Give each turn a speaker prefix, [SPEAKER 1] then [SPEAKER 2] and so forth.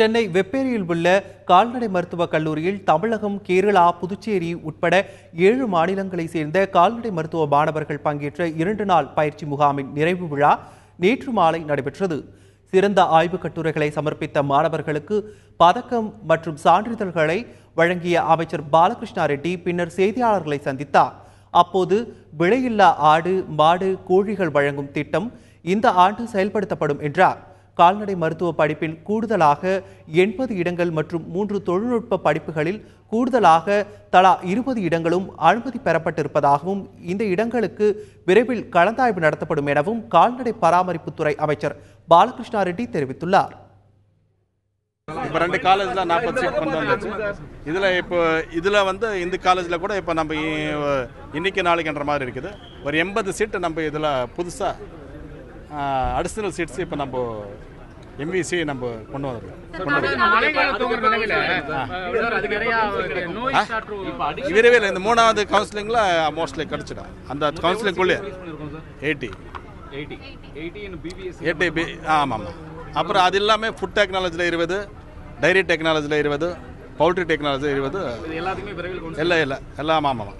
[SPEAKER 1] சென்னை வெப்பேரியில் உள்ள கால்நடை மருத்துவக் கல்லூரியில் தமிழகம், கேரளா, புதுச்சேரி உட்பட 7 மாநிலங்களைச் சேர்ந்த கால்நடை மருத்துவ மாணவர்கள் பங்கேற்ற 2 நாள் பயிற்சி முகாமின் நிறைவு விழா நேற்று மாலை நடைபெற்றது. சிறந்த ஆய்வுக் கட்டுரைகளை சமர்ப்பித்த மாணவர்களுக்கு பதக்கம் மற்றும் சான்றிதழ்களை வழங்கிய அமைச்சர் பாலகிருஷ்ணா ரெட்டி பின்னர் செய்தியாளர்களை சந்தித்தார். அப்போது விலையில்லா ஆடு, மாடு, கோழிகள் வழங்கும் திட்டம் இந்த ஆண்டு செயல்படுத்தப்படும் என்றார். கால்நடை மருத்துவ படிப்பில் கூடுதலாக 80 இடங்கள் மற்றும் 3 தொழில்நுட்ப படிப்புகளில் கூடுதலாக தலா 20 இடங்களும் அனுமதி பெறப்பட்டிருப்பதாகவும் இந்த இடங்களுக்கு விரைவில் கலந்தாய்வு நடத்தப்படும் எனவும் கால்நடை பராமரிப்புத்துறை அமைச்சர் பாலகிருஷ்ணா ரெட்டி தெரிவித்துள்ளார்.
[SPEAKER 2] இப்போ 2 காலேஜ்ல 40 சீட் கொண்டு வந்துச்சு. இதில் வந்து இந்த காலேஜில் கூட இப்போ நம்ம இன்னைக்கு நாளைக்குன்ற மாதிரி இருக்குது. ஒரு 80 சீட்டு நம்ம இதில் புதுசாக அடிஷனல் சீட்ஸ் இப்போ நம்ம எம்விசி நம்ம கொண்டு வந்துருக்கோம். விரைவில் இந்த 3வது கவுன்சிலிங்கில் மோஸ்ட்லி கிடச்சிடும். அந்த கவுன்சிலிங்குள்ளே 80 ஆமாம். அப்புறம் அது இல்லாமல் ஃபுட் டெக்னாலஜியில் 20, டைரி டெக்னாலஜியில் 20, பவுல்ட்ரி டெக்னாலஜி 20 எல்லாம் ஆமாம்.